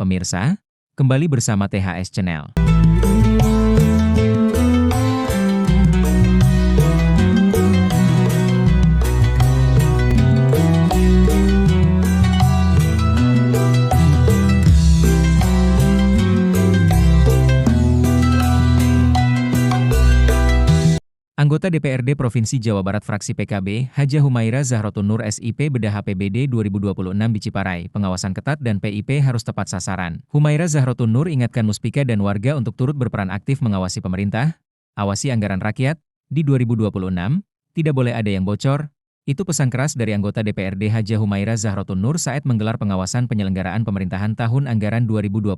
pemirsa, kembali bersama THS Channel. Anggota DPRD Provinsi Jawa Barat fraksi PKB, Hajah Humaira Zahrotul Nur SIP bedah APBD 2026 di Ciparai, pengawasan ketat dan PIP harus tepat sasaran. Humaira Zahrotul Nur ingatkan Muspika dan warga untuk turut berperan aktif mengawasi pemerintah, awasi anggaran rakyat, di 2026, tidak boleh ada yang bocor. Itu pesan keras dari anggota DPRD Hajah Humaira Zahrotul Nur saat menggelar pengawasan penyelenggaraan pemerintahan tahun anggaran 2026.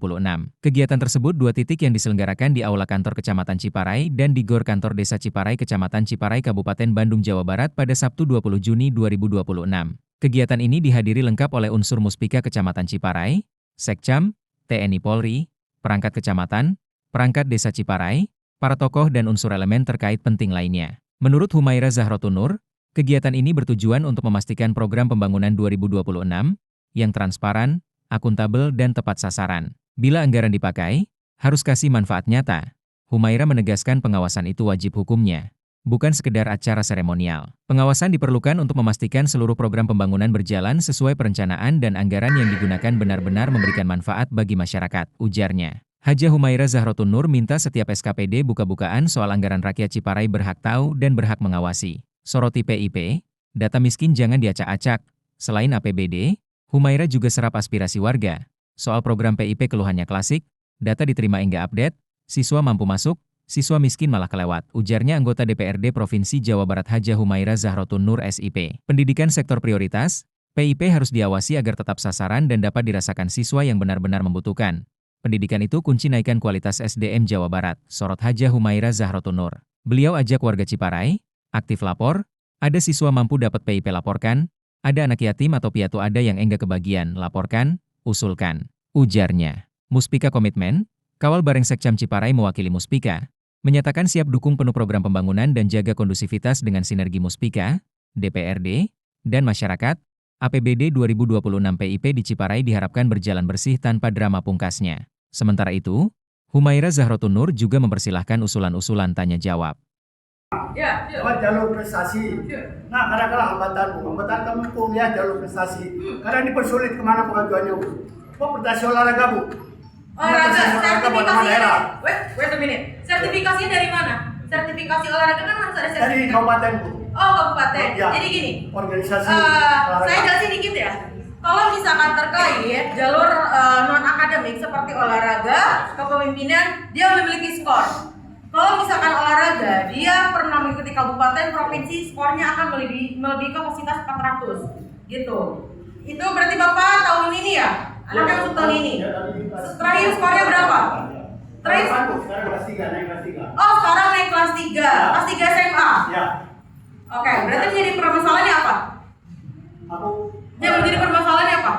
Kegiatan tersebut 2 titik yang diselenggarakan di Aula Kantor Kecamatan Ciparai dan di Gor Kantor Desa Ciparai Kecamatan Ciparai Kabupaten Bandung Jawa Barat pada Sabtu 20 Juni 2026. Kegiatan ini dihadiri lengkap oleh unsur Muspika Kecamatan Ciparai, Sekcam, TNI Polri, perangkat kecamatan, perangkat desa Ciparai, para tokoh dan unsur elemen terkait penting lainnya. Menurut Humaira Zahrotul Nur, kegiatan ini bertujuan untuk memastikan program pembangunan 2026 yang transparan, akuntabel dan tepat sasaran. Bila anggaran dipakai, harus kasih manfaat nyata. Humaira menegaskan pengawasan itu wajib hukumnya, bukan sekedar acara seremonial. Pengawasan diperlukan untuk memastikan seluruh program pembangunan berjalan sesuai perencanaan dan anggaran yang digunakan benar-benar memberikan manfaat bagi masyarakat, ujarnya. Hajah Humaira Zahrotul Nur minta setiap SKPD buka-bukaan soal anggaran rakyat Ciparai berhak tahu dan berhak mengawasi. Soroti PIP, data miskin jangan diacak-acak. Selain APBD, Humaira juga serap aspirasi warga. Soal program PIP keluhannya klasik, data diterima enggak update, siswa mampu masuk, siswa miskin malah kelewat, ujarnya anggota DPRD Provinsi Jawa Barat Hajah Humaira Zahrotul Nur SIP. Pendidikan sektor prioritas, PIP harus diawasi agar tetap sasaran dan dapat dirasakan siswa yang benar-benar membutuhkan. Pendidikan itu kunci naikkan kualitas SDM Jawa Barat, sorot Hajah Humaira Zahrotul Nur. Beliau ajak warga Ciparai aktif lapor, ada siswa mampu dapat PIP laporkan, ada anak yatim atau piatu ada yang enggak kebagian laporkan, usulkan, ujarnya. Muspika komitmen, Kawal Bareng Sekcam Ciparai mewakili Muspika, menyatakan siap dukung penuh program pembangunan dan jaga kondusivitas dengan sinergi Muspika, DPRD, dan masyarakat. APBD 2026 PIP di Ciparai diharapkan berjalan bersih tanpa drama pungkasnya. Sementara itu, Humaira Zahrotul Nur juga mempersilahkan usulan-usulan tanya jawab. Lewat jalur prestasi. Nah, kadang-kadang hambatan kamu kuliah jalur prestasi. Kadang dipersulit kemana pengajuannya, Bu? Prestasi olahraga, Bu. Olahraga, sertifikasinya. Wait a minute. Sertifikasinya dari mana? Sertifikasi olahraga kan harus ada sertifikasi. Dari kabupaten, Bu. Oh, kabupaten. Ya. Jadi gini. Organisasi saya jelasin dikit ya. Kalau misalkan terkait jalur non-akademik seperti olahraga, kepemimpinan, dia memiliki skor. Kalau misalkan olahraga, dia pernah mengikuti kabupaten, provinsi, skornya akan melebihi kapasitas 400 gitu. Itu berarti Bapak tahun ini ya? Anaknya masuk tahun ini. Terakhir skornya berapa? Terakhir sekarang kelas 3, naik kelas 3. Oh, sekarang naik kelas 3. Kelas 3 SMA. Ya. Oke, berarti menjadi permasalahannya apa? Yang menjadi permasalahannya apa?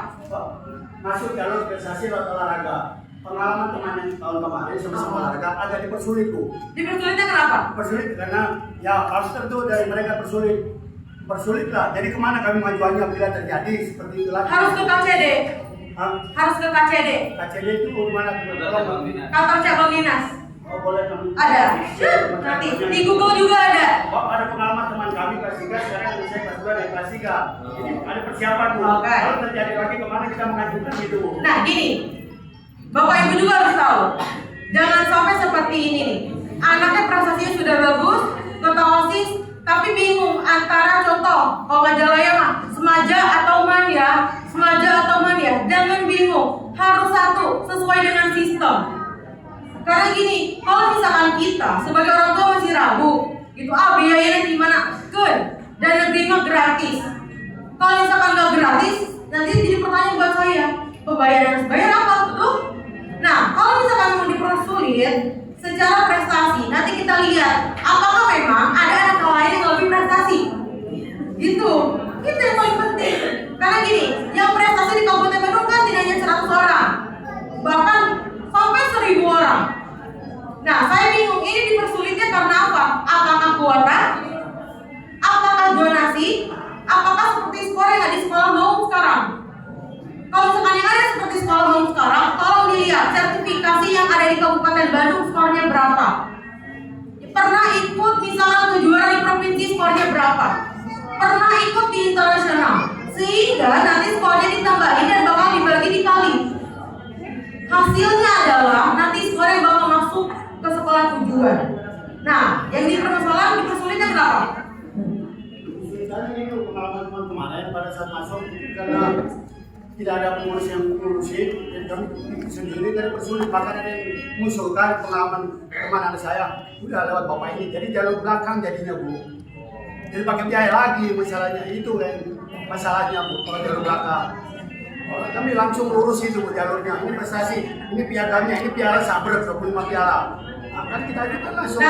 Masuk jalur prestasi lewat olahraga. Pengalaman teman yang tahun kemarin sama olahraga agak dipersulit, Bu. Dipersulitnya kenapa? Persulit karena ya harus tentu dari mereka persulit lah. Jadi kemana kami majuannya bila terjadi seperti itu lagi? Harus ke KCD. Harus ke KCD. KCD itu mana? Kantor cabang dinas. Oh, boleh kami. Ada. Nanti di Google juga ada. Oh, ada pengalaman teman kami kelas 3, sekarang saya kelas 2 dan kelas 3. Jadi ada persiapan, Bu. Oke. Kalau terjadi lagi kemana kita mengajukan gitu, Bu. Nah, gini. Bapak Ibu juga harus tahu. Jangan sampai seperti ini nih. Anaknya prestasinya sudah bagus, ketua OSIS, tapi bingung antara contoh, kalau Majalaya mah Semaja atau Mania, jangan bingung. Harus satu, sesuai dengan sistem. Karena gini, kalau misalkan kita sebagai orang tua masih ragu, gitu, biayanya gimana? Good. Dan negeri mah gratis. Kalau misalkan nggak gratis, nanti jadi pertanyaan buat saya, pembayaran harus bayar apa? Betul? Nah, kalau misalkan mau dipersulit secara prestasi, nanti kita lihat apakah memang ada anak lain yang lebih prestasi. Gitu. Itu yang paling penting. Karena gini, yang prestasi di Kabupaten Bandung kan tidak hanya 100 orang, bahkan sampai 1000 orang. Nah, saya bingung ini dipersulitnya karena apa? Apakah kuota? Apakah donasi? Apakah seperti skor yang ada di sekolah umum sekarang? Kalau misalkan yang ada seperti sekolah umum sekarang, tolong skornya berapa, pernah ikut di internasional, sehingga nanti skornya ditambahin dan bakal dibagi dikali. Hasilnya adalah nanti skornya bakal masuk ke sekolah tujuan. Nah, yang dipersulitnya kenapa? Misalnya ini pengalaman teman kemarin pada saat masuk itu karena tidak ada pengurus yang mengurusin dan kami sendiri dari persulit, bahkan ada yang mengusulkan pengalaman teman anak saya udah lewat bapak ini, jadi jalur belakang jadinya Bu, jadi pakai biaya lagi masalahnya itu kan masalahnya Bu, kalau jalur belakang. Oh, kami langsung lurus itu Bu jalurnya, ini prestasi, ini piagamnya, ini piala sabar 25 piala. Nah, kan kita juga langsung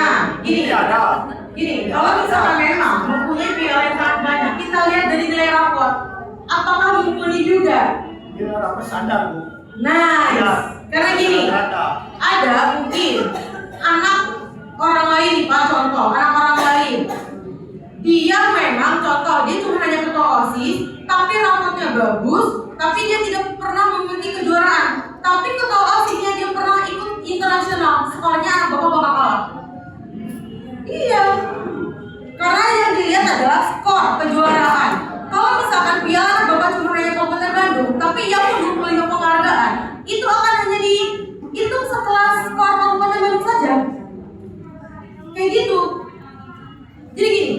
Gini, kalau misalkan memang mempunyai piala yang sangat banyak, kita lihat dari nilai rapor, apakah mumpuni juga? Dia rapor standar Bu. Nice. Ya. Karena gini, ada mungkin anak orang lain nih Pak, contoh anak orang lain, dia memang contoh dia cuma hanya ketua OSIS, tapi rapotnya bagus, tapi dia tidak pernah memiliki kejuaraan. Tapi ketua OSISnya dia pernah ikut internasional, skornya anak bapak bakal kalah. Iya, karena yang dilihat adalah skor kejuaraan. Kalau misalkan piala bapak cuma hanya Kabupaten Bandung, tapi ia pun 25 penghargaan, itu akan hanya dihitung sekelas skor Kabupaten Bandung saja. Kayak gitu. Jadi gini,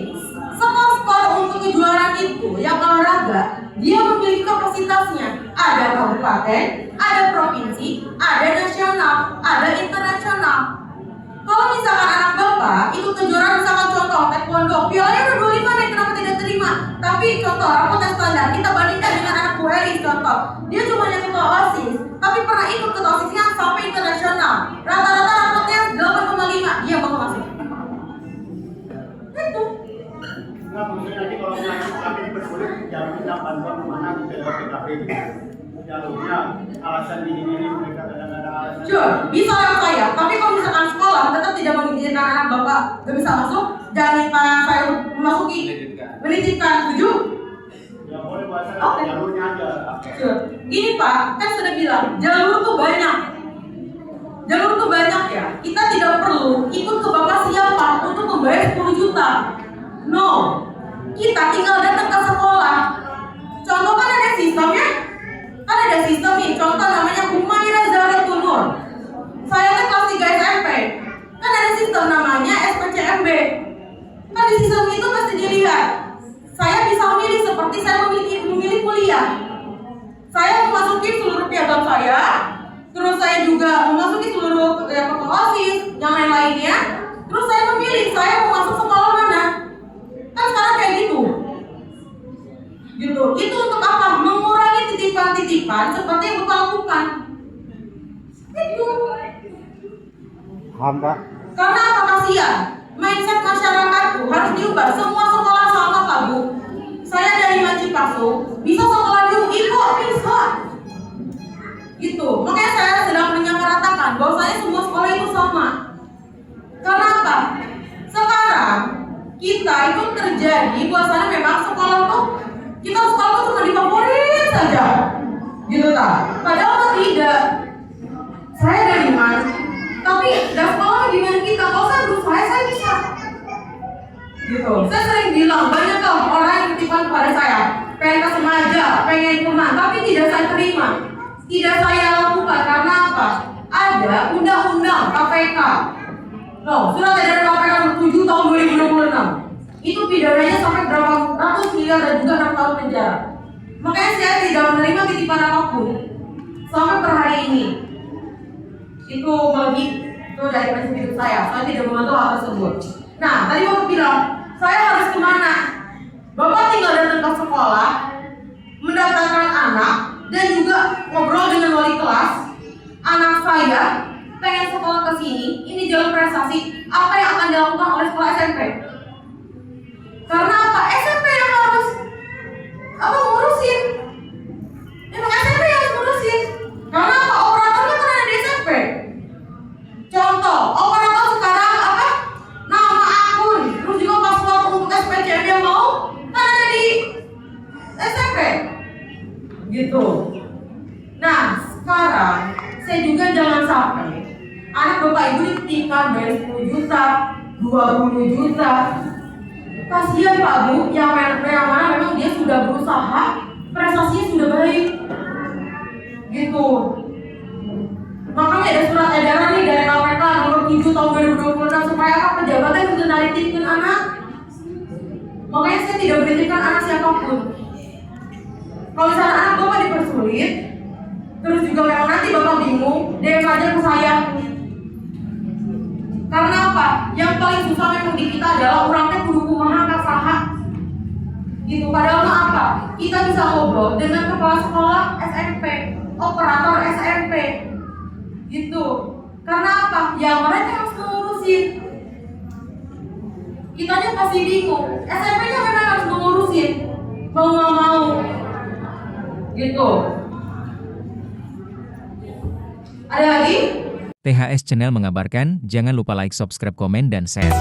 skor untuk kejuaraan itu yang olahraga, dia memiliki kapasitasnya. Ada kabupaten, ada provinsi, ada nasional, ada internasional. Kalau misalkan anak bapak ikut kejuaraan misalkan contoh taekwondo, pialanya udah 25 nih, kenapa tidak terima? Tapi contoh rapotnya standar, kita bandingkan dengan anak Bu Elis contoh, dia cuma yang ketua OSIS, tapi pernah ikut ketua OSISnya sampai internasional. Rata-rata rapotnya 8,5, dia bakal masuk. Itu. Nah, maksudnya nanti kalau kami dipersulit jangan minta bantuan kemana ke PKP jalurnya, alasan ini mereka kadang-kadang alasan. Sure, bisa orang saya, tapi kalau misalkan sekolah tetap tidak mengizinkan anak bapak gak bisa masuk, jangan minta saya memasuki, menitipkan, setuju? Ya boleh bahasa jalurnya aja. Sure. Gini Pak, kan sudah bilang jalur tuh banyak. Jalur tuh banyak ya. Kita tidak perlu ikut ke bapak siapa untuk membayar 10 juta. No, kita tinggal datang ke sekolah. Contoh kan ada sistemnya, kan ada sistem nih. Contoh namanya Humaira Zahrotul Nur. Saya kan kelas 3 SMP, kan ada sistem namanya SPCMB. Kan di sistem itu pasti dilihat. Saya bisa memilih seperti saya memilih kuliah. Saya memasuki seluruh piagam saya, terus saya juga memasuki seluruh ketua OSIS, yang lain-lainnya. Terus saya memilih saya mau masuk sekolah mana. Kan sekarang kayak gitu. Itu untuk apa? Mengurangi titipan-titipan seperti yang Bapak lakukan. Itu. Paham Pak? Karena apa kasihan? Mindset masyarakatku harus diubah. Semua sekolah sama Pak Bu. Saya dari Macipaso, bisa sekolah di UI kok, bisa. Gitu. Makanya saya sedang menyamaratakan bahwa saya semua sekolah itu sama. Karena apa? Sekarang kita itu terjadi bahwasanya memang sekolah tuh kita sekolah tuh cuma difavorit saja, gitu tak? Padahal tidak. Saya dari Mas, tapi sekolah di mana kita? Kalau saya berusaha saya bisa. Gitu. Saya sering bilang banyak kok orang yang titipan kepada saya, pengen ke Semaja, pengen kemana, tapi tidak saya terima, tidak saya lakukan karena apa? Ada undang-undang KPK. Loh, surat edaran KPK 7 tahun 2026. Itu pidananya sampai berapa ratus miliar dan juga 6 tahun penjara. Makanya saya tidak menerima titipan apapun sampai per hari ini. Itu melebihi itu dari prinsip hidup saya tidak membantu hal tersebut. Nah, tadi Bapak bilang, saya harus kemana? Bapak tinggal datang ke sekolah, mendaftarkan anak, dan juga ngobrol dengan wali kelas. Anak saya pengen sekolah ke sini, ini jalur prestasi, apa yang akan dilakukan oleh sekolah SMP? Karena apa? SMP yang harus ngurusin. Emang SMP yang harus ngurusin. Karena apa? Operatornya kan ada di SMP. Contoh, operator sekarang apa? Nama akun, terus juga password untuk SPCM yang mau kan ada di SMP. Gitu. Nah, sekarang saya juga jangan sampai anak bapak ibu dititipkan dari 10 juta, 20 juta. Kasihan Pak Bu, yang mana memang dia sudah berusaha, prestasinya sudah baik, gitu. Makanya ada surat edaran nih dari KPK nomor 7 tahun 2026 supaya apa pejabatnya bisa nitipkan anak. Makanya saya tidak menitipkan anak siapapun. Kalau misalnya anak Bapak dipersulit, terus juga memang nanti Bapak bingung, DM aja ke saya. Karena apa? Yang paling susah memang di kita adalah orangnya kudu kumaha kasaha. Gitu. Padahal mah apa? Kita bisa ngobrol dengan kepala sekolah SMP, operator SMP. Gitu. Karena apa? Ya mereka harus mengurusin. Kitanya pasti bingung. SMP-nya memang harus mengurusin. Mau nggak mau. Gitu. Ada lagi? THS Channel mengabarkan, jangan lupa like, subscribe, komen, dan share.